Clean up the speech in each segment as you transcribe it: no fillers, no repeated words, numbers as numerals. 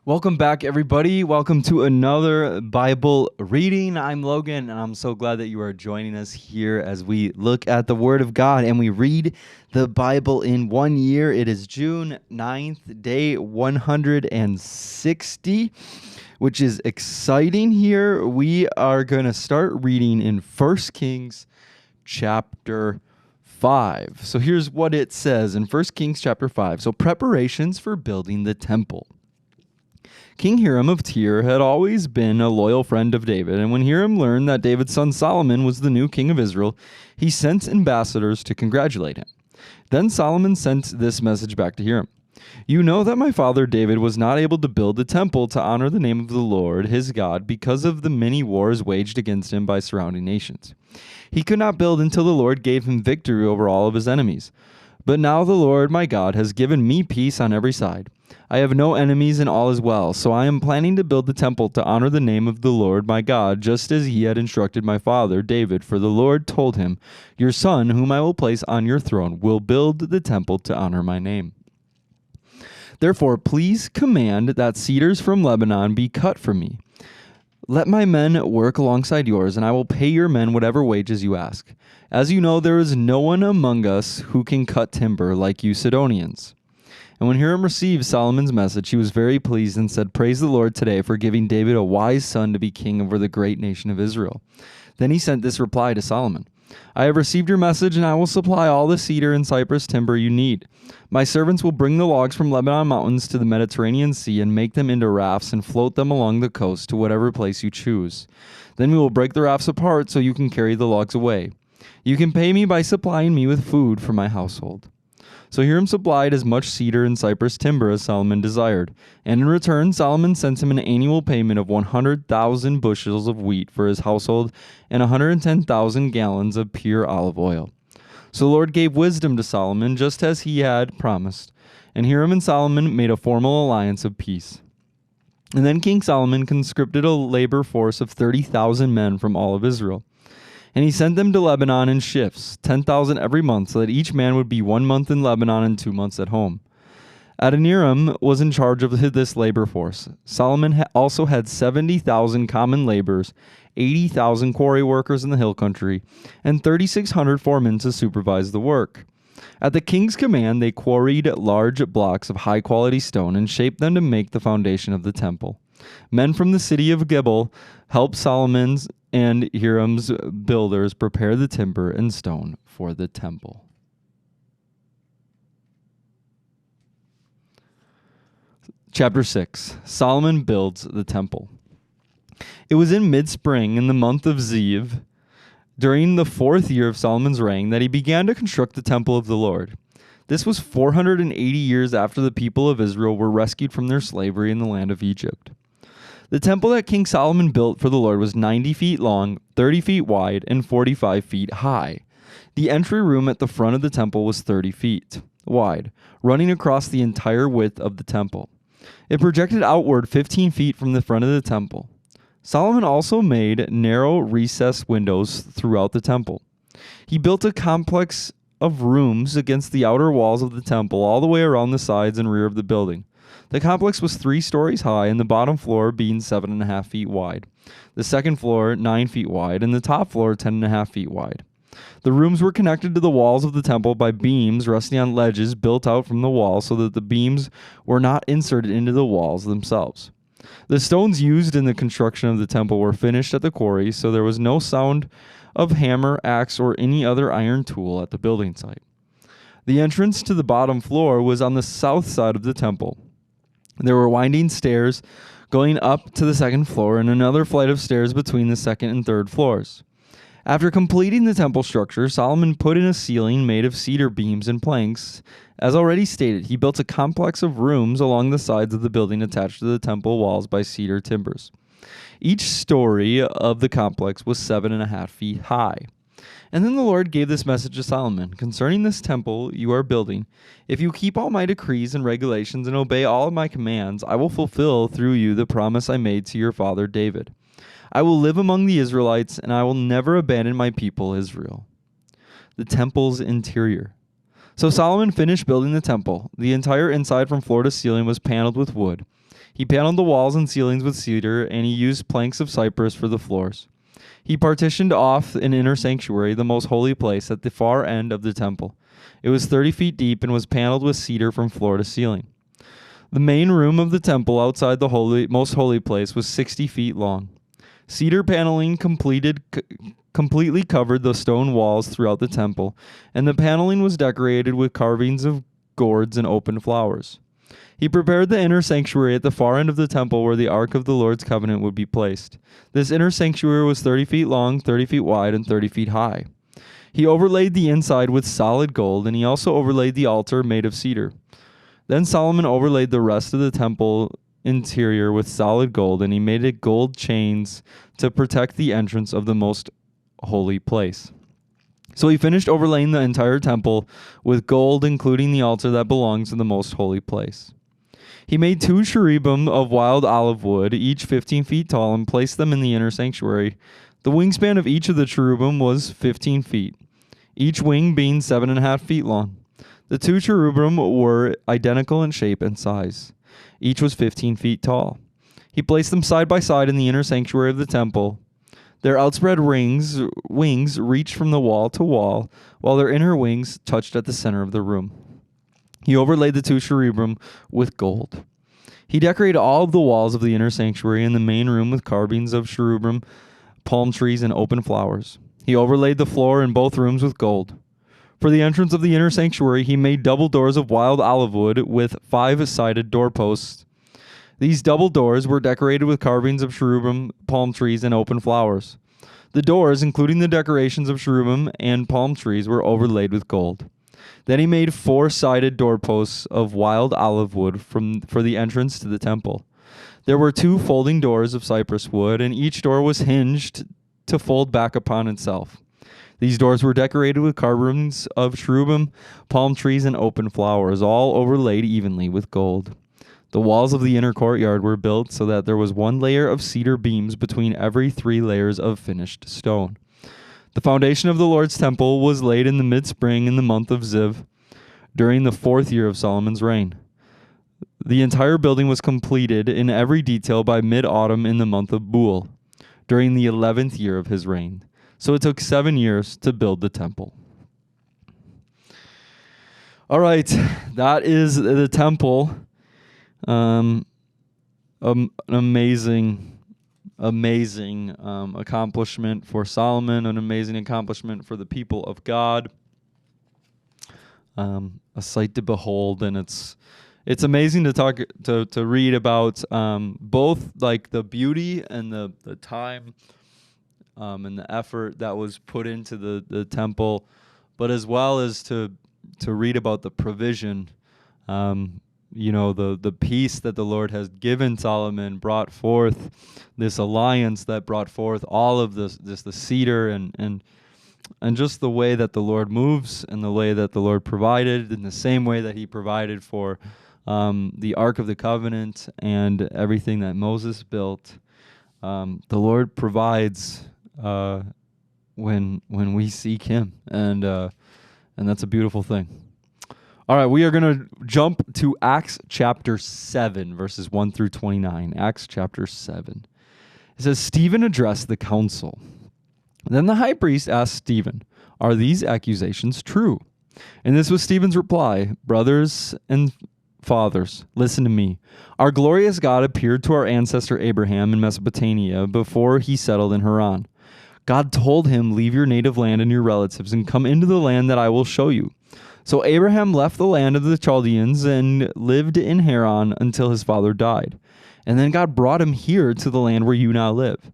Welcome back, everybody. Welcome to another Bible reading. I'm Logan, and I'm so glad that you are joining us here as we look at the Word of God and we read the Bible in 1 year. It is June 9th, day 160, which is exciting here. We are going to start reading in 1 Kings chapter 5. So here's what it says in 1 Kings chapter 5. So preparations for building the temple. King Hiram of Tyre had always been a loyal friend of David, and when Hiram learned that David's son Solomon was the new king of Israel, he sent ambassadors to congratulate him. Then Solomon sent this message back to Hiram. You know that my father David was not able to build the temple to honor the name of the Lord, his God, because of the many wars waged against him by surrounding nations. He could not build until the Lord gave him victory over all of his enemies. But now the Lord my God has given me peace on every side. I have no enemies and all is well, so I am planning to build the temple to honor the name of the Lord my God, just as he had instructed my father David, for the Lord told him, your son, whom I will place on your throne, will build the temple to honor my name. Therefore, please command that cedars from Lebanon be cut for me. Let my men work alongside yours, and I will pay your men whatever wages you ask. As you know, there is no one among us who can cut timber like you Sidonians. And when Hiram received Solomon's message, he was very pleased and said, Praise the Lord today for giving David a wise son to be king over the great nation of Israel. Then he sent this reply to Solomon. I have received your message, and I will supply all the cedar and cypress timber you need. My servants will bring the logs from Lebanon mountains to the Mediterranean Sea and make them into rafts and float them along the coast to whatever place you choose. Then we will break the rafts apart so you can carry the logs away. You can pay me by supplying me with food for my household. So Hiram supplied as much cedar and cypress timber as Solomon desired, and in return Solomon sent him an annual payment of 100,000 bushels of wheat for his household and 110,000 gallons of pure olive oil. So the Lord gave wisdom to Solomon, just as he had promised, and Hiram and Solomon made a formal alliance of peace. And then King Solomon conscripted a labor force of 30,000 men from all of Israel. And he sent them to Lebanon in shifts, 10,000 every month, so that each man would be 1 month in Lebanon and 2 months at home. Adoniram was in charge of this labor force. Solomon also had 70,000 common laborers, 80,000 quarry workers in the hill country, and 3,600 foremen to supervise the work. At the king's command, they quarried large blocks of high-quality stone and shaped them to make the foundation of the temple. Men from the city of Gibel helped Solomon's and Hiram's builders prepare the timber and stone for the temple. Chapter 6. Solomon builds the temple. It was in mid-spring in the month of Ziv, during the 4th year of Solomon's reign, that he began to construct the temple of the Lord. This was 480 years after the people of Israel were rescued from their slavery in the land of Egypt. The temple that King Solomon built for the Lord was 90 feet long, 30 feet wide, and 45 feet high. The entry room at the front of the temple was 30 feet wide, running across the entire width of the temple. It projected outward 15 feet from the front of the temple. Solomon also made narrow recessed windows throughout the temple. He built a complex of rooms against the outer walls of the temple all the way around the sides and rear of the building. The complex was 3 stories high, and the bottom floor being 7.5 feet wide, the second floor 9 feet wide, and the top floor 10.5 feet wide. The rooms were connected to the walls of the temple by beams resting on ledges built out from the wall so that the beams were not inserted into the walls themselves. The stones used in the construction of the temple were finished at the quarry, so there was no sound of hammer, axe, or any other iron tool at the building site. The entrance to the bottom floor was on the south side of the temple. There were winding stairs going up to the second floor and another flight of stairs between the second and third floors. After completing the temple structure, Solomon put in a ceiling made of cedar beams and planks. As already stated, he built a complex of rooms along the sides of the building attached to the temple walls by cedar timbers. Each story of the complex was 7.5 feet high. And then the Lord gave this message to Solomon, concerning this temple you are building. If you keep all my decrees and regulations and obey all of my commands, I will fulfill through you the promise I made to your father David. I will live among the Israelites, and I will never abandon my people Israel. The temple's interior. So Solomon finished building the temple. The entire inside from floor to ceiling was paneled with wood. He paneled the walls and ceilings with cedar, and he used planks of cypress for the floors. He partitioned off an inner sanctuary, the most holy place, at the far end of the temple. It was 30 feet deep and was paneled with cedar from floor to ceiling. The main room of the temple outside the most holy place was 60 feet long. Cedar paneling completely covered the stone walls throughout the temple, and the paneling was decorated with carvings of gourds and open flowers. He prepared the inner sanctuary at the far end of the temple where the Ark of the Lord's covenant would be placed. This inner sanctuary was 30 feet long, 30 feet wide, and 30 feet high. He overlaid the inside with solid gold, and he also overlaid the altar made of cedar. Then Solomon overlaid the rest of the temple interior with solid gold, and he made it gold chains to protect the entrance of the most holy place. So he finished overlaying the entire temple with gold, including the altar that belongs to the most holy place. He made 2 cherubim of wild olive wood, each 15 feet tall, and placed them in the inner sanctuary. The wingspan of each of the cherubim was 15 feet, each wing being 7.5 feet long. The 2 cherubim were identical in shape and size. Each was 15 feet tall. He placed them side by side in the inner sanctuary of the temple. Their outspread wings reached from the wall to wall, while their inner wings touched at the center of the room. He overlaid the 2 cherubim with gold. He decorated all of the walls of the inner sanctuary and the main room with carvings of cherubim, palm trees, and open flowers. He overlaid the floor in both rooms with gold. For the entrance of the inner sanctuary, he made double doors of wild olive wood with 5-sided doorposts. These double doors were decorated with carvings of cherubim, palm trees, and open flowers. The doors, including the decorations of cherubim and palm trees, were overlaid with gold. Then he made 4-sided doorposts of wild olive wood for the entrance to the temple. There were 2 folding doors of cypress wood, and each door was hinged to fold back upon itself. These doors were decorated with carvings of cherubim, palm trees, and open flowers, all overlaid evenly with gold. The walls of the inner courtyard were built so that there was 1 layer of cedar beams between every 3 layers of finished stone. The foundation of the Lord's temple was laid in the mid-spring in the month of Ziv, during the 4th year of Solomon's reign. The entire building was completed in every detail by mid-autumn in the month of Bul, during the 11th year of his reign. So it took 7 years to build the temple. All right, that is the temple. An amazing accomplishment for Solomon, an amazing accomplishment for the people of God. A sight to behold, and it's amazing to read about both like the beauty and the time and the effort that was put into the temple, but as well as to read about the provision. The peace that the Lord has given Solomon brought forth this alliance that brought forth all of this the cedar and just the way that the Lord moves and the way that the Lord provided in the same way that he provided for the Ark of the Covenant and everything that Moses built. The Lord provides when we seek him, and that's a beautiful thing. All right, we are going to jump to Acts chapter 7, verses 1 through 29. Acts chapter 7. It says, Stephen addressed the council. Then the high priest asked Stephen, "Are these accusations true?" And this was Stephen's reply, "Brothers and fathers, listen to me. Our glorious God appeared to our ancestor Abraham in Mesopotamia before he settled in Haran. God told him, 'Leave your native land and your relatives and come into the land that I will show you.' So Abraham left the land of the Chaldeans and lived in Haran until his father died. And then God brought him here to the land where you now live.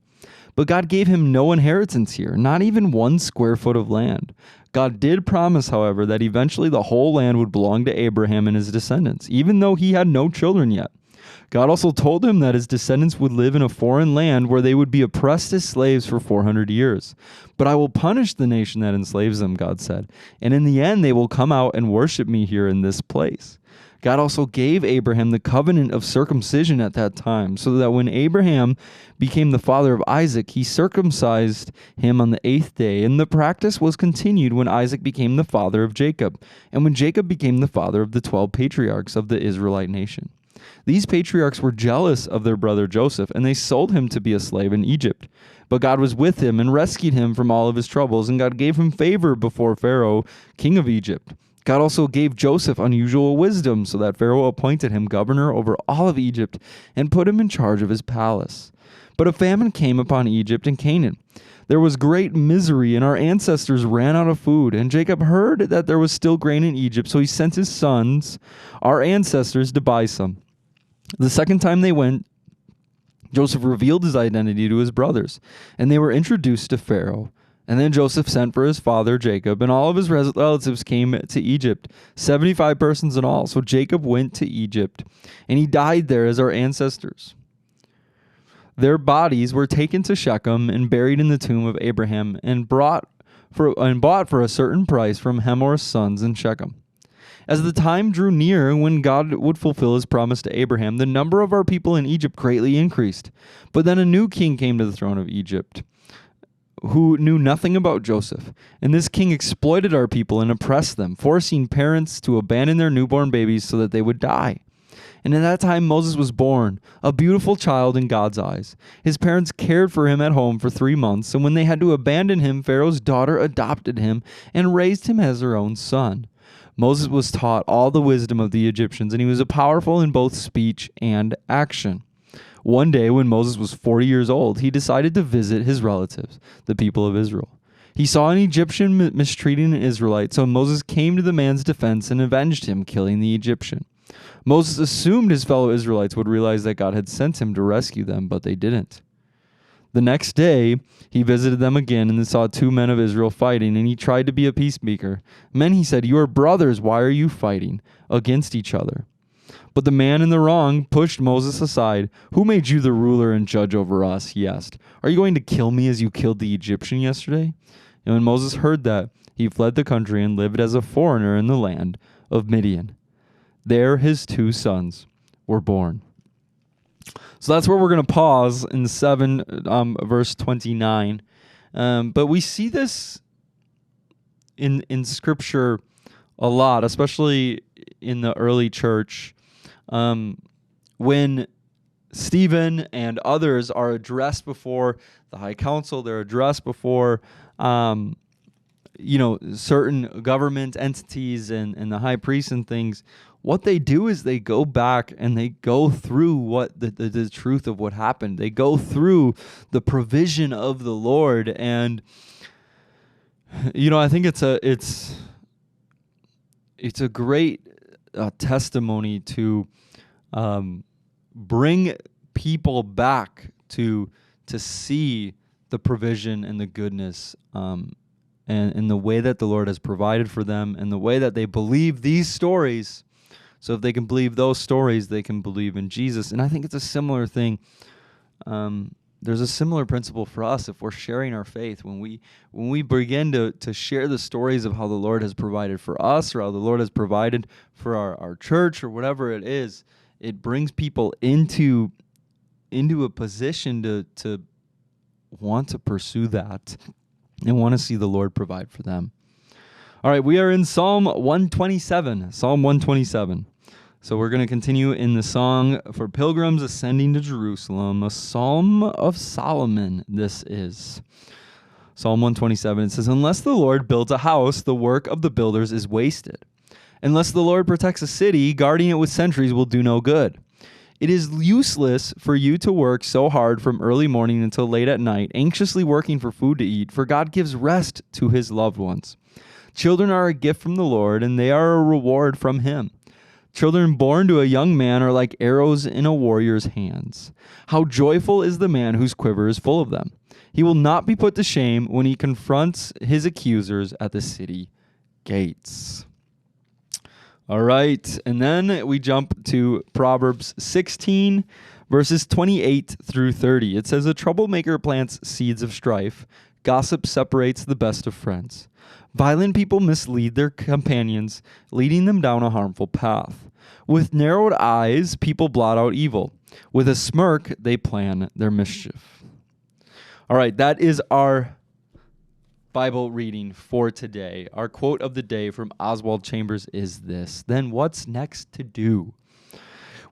But God gave him no inheritance here, not even 1 square foot of land. God did promise, however, that eventually the whole land would belong to Abraham and his descendants, even though he had no children yet. God also told him that his descendants would live in a foreign land where they would be oppressed as slaves for 400 years. But I will punish the nation that enslaves them, God said, and in the end they will come out and worship me here in this place. God also gave Abraham the covenant of circumcision at that time, so that when Abraham became the father of Isaac, he circumcised him on the 8th day, and the practice was continued when Isaac became the father of Jacob, and when Jacob became the father of the 12 patriarchs of the Israelite nation. These patriarchs were jealous of their brother Joseph, and they sold him to be a slave in Egypt. But God was with him and rescued him from all of his troubles, and God gave him favor before Pharaoh, king of Egypt. God also gave Joseph unusual wisdom, so that Pharaoh appointed him governor over all of Egypt and put him in charge of his palace. But a famine came upon Egypt and Canaan. There was great misery, and our ancestors ran out of food. And Jacob heard that there was still grain in Egypt, so he sent his sons, our ancestors, to buy some. The second time they went, Joseph revealed his identity to his brothers, and they were introduced to Pharaoh. And then Joseph sent for his father Jacob, and all of his relatives came to Egypt, 75 persons in all. So Jacob went to Egypt, and he died there as our ancestors. Their bodies were taken to Shechem and buried in the tomb of Abraham, and bought for a certain price from Hamor's sons in Shechem. As the time drew near when God would fulfill his promise to Abraham, the number of our people in Egypt greatly increased. But then a new king came to the throne of Egypt, who knew nothing about Joseph. And this king exploited our people and oppressed them, forcing parents to abandon their newborn babies so that they would die. And in that time Moses was born, a beautiful child in God's eyes. His parents cared for him at home for 3 months, and when they had to abandon him, Pharaoh's daughter adopted him and raised him as her own son. Moses was taught all the wisdom of the Egyptians, and he was powerful in both speech and action. One day, when Moses was 40 years old, he decided to visit his relatives, the people of Israel. He saw an Egyptian mistreating an Israelite, so Moses came to the man's defense and avenged him, killing the Egyptian. Moses assumed his fellow Israelites would realize that God had sent him to rescue them, but they didn't. The next day, he visited them again and saw 2 men of Israel fighting, and he tried to be a peacemaker. Men, he said, "You are brothers. Why are you fighting against each other?" But the man in the wrong pushed Moses aside. "Who made you the ruler and judge over us?" he asked. "Are you going to kill me as you killed the Egyptian yesterday?" And when Moses heard that, he fled the country and lived as a foreigner in the land of Midian. There his 2 sons were born. So that's where we're going to pause in 7, verse 29. But we see this in Scripture a lot, especially in the early church, when Stephen and others are addressed before the high council. They're addressed before certain government entities and the high priests and things. What they do is they go back and they go through what the truth of what happened. They go through the provision of the Lord, and I think it's a great testimony to bring people back to see the provision and the goodness and the way that the Lord has provided for them, and the way that they believe these stories. So if they can believe those stories, they can believe in Jesus. And I think it's a similar thing. There's a similar principle for us if we're sharing our faith. When we begin to share the stories of how the Lord has provided for us, or how the Lord has provided for our church, or whatever it is, it brings people into a position to want to pursue that and want to see the Lord provide for them. All right, we are in Psalm 127. Psalm 127. So we're going to continue in the song for pilgrims ascending to Jerusalem, a Psalm of Solomon this is. Psalm 127, it says, "Unless the Lord builds a house, the work of the builders is wasted. Unless the Lord protects a city, guarding it with sentries will do no good. It is useless for you to work so hard from early morning until late at night, anxiously working for food to eat, for God gives rest to his loved ones. Children are a gift from the Lord, and they are a reward from him. Children born to a young man are like arrows in a warrior's hands. How joyful is the man whose quiver is full of them. He will not be put to shame when he confronts his accusers at the city gates." All right, and then we jump to Proverbs 16, verses 28 through 30. It says, "A troublemaker plants seeds of strife. Gossip separates the best of friends. Violent people mislead their companions, leading them down a harmful path. With narrowed eyes, people blot out evil. With a smirk, they plan their mischief." All right, that is our Bible reading for today. Our quote of the day from Oswald Chambers is this: "Then what's next to do?"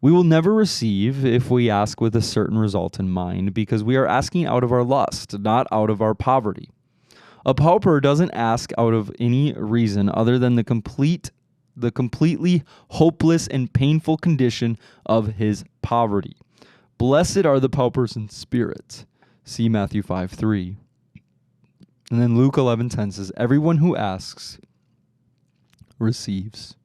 We will never receive if we ask with a certain result in mind, because we are asking out of our lust, not out of our poverty. A pauper doesn't ask out of any reason other than the completely hopeless and painful condition of his poverty. Blessed are the paupers in spirit. See Matthew 5:3. And then Luke 11:10 says, everyone who asks receives.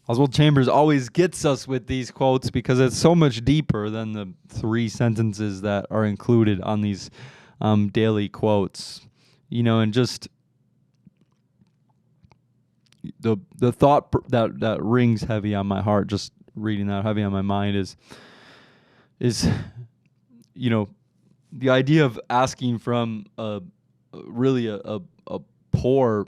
Oswald Chambers always gets us with these quotes because it's so much deeper than the 3 sentences that are included on these daily quotes. And just the thought that rings heavy on my heart, just reading that, heavy on my mind, is the idea of asking from a poor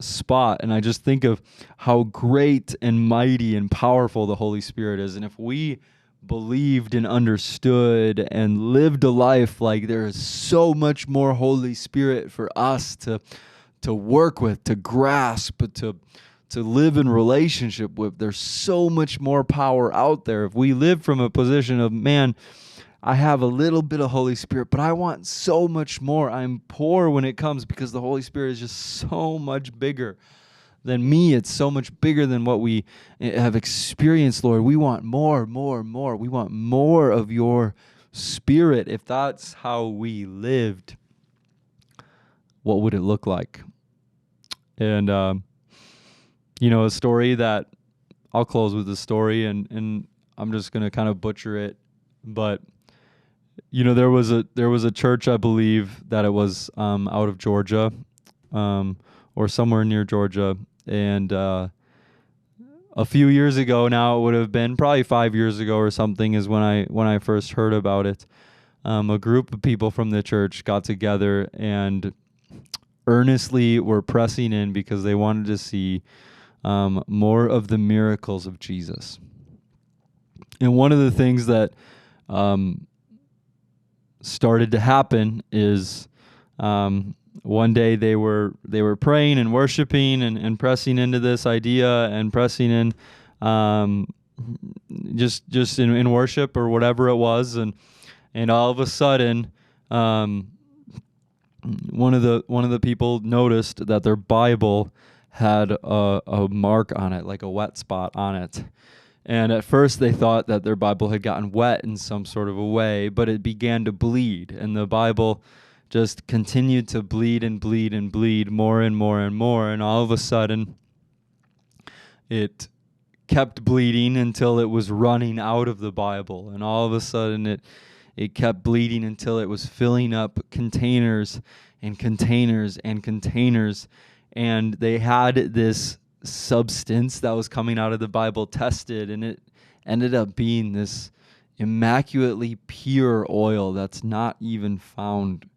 spot. And I just think of how great and mighty and powerful the Holy Spirit is. And if we believed and understood and lived a life like there is so much more Holy Spirit for us to work with, to grasp, to live in relationship with, there's so much more power out there. If we live from a position of, man, I have a little bit of Holy Spirit, but I want so much more. I'm poor when it comes because the Holy Spirit is just so much bigger than me. It's so much bigger than what we have experienced, Lord. We want more, more, more. We want more of your Spirit. If that's how we lived, what would it look like? And, a story that I'll close with a story, and I'm just going to kind of butcher it, but there was a church, I believe that it was out of Georgia, or somewhere near Georgia, and a few years ago now, it would have been probably 5 years ago or something, is when I first heard about it. A group of people from the church got together and earnestly were pressing in because they wanted to see more of the miracles of Jesus. And one of the things that started to happen is one day they were praying and worshiping and pressing into this idea and pressing in just in worship or whatever it was, and all of a sudden one of the people noticed that their Bible had a mark on it, like a wet spot on it. And at first they thought that their Bible had gotten wet in some sort of a way, but it began to bleed, and the Bible just continued to bleed and bleed and bleed more and more and more, and all of a sudden it kept bleeding until it was running out of the Bible, and all of a sudden it kept bleeding until it was filling up containers and containers and containers, and they had this substance that was coming out of the Bible tested, and it ended up being this immaculately pure oil that's not even found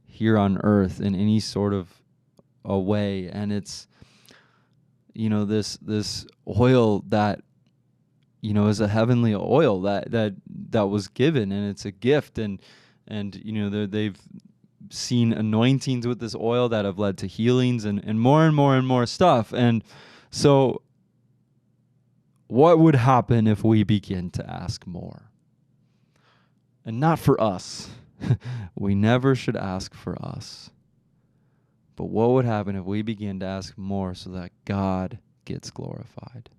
here on earth in any sort of a way. And it's this oil that is a heavenly oil that was given, and it's a gift, and they've seen anointings with this oil that have led to healings and more and more and more stuff. And so what would happen if we begin to ask more? And not for us. We never should ask for us. But what would happen if we begin to ask more so that God gets glorified?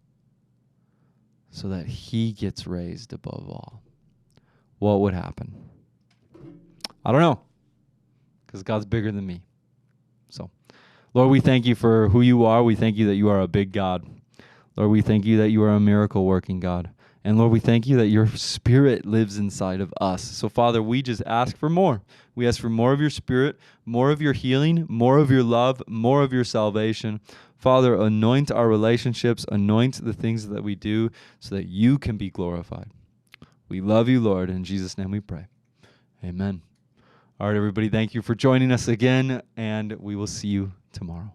So that he gets raised above all? What would happen? I don't know. Because God's bigger than me. So, Lord, we thank you for who you are. We thank you that you are a big God. Lord, we thank you that you are a miracle-working God. And Lord, we thank you that your Spirit lives inside of us. So, Father, we just ask for more. We ask for more of your Spirit, more of your healing, more of your love, more of your salvation. Father, anoint our relationships, anoint the things that we do so that you can be glorified. We love you, Lord. In Jesus' name we pray. Amen. All right, everybody, thank you for joining us again, and we will see you tomorrow.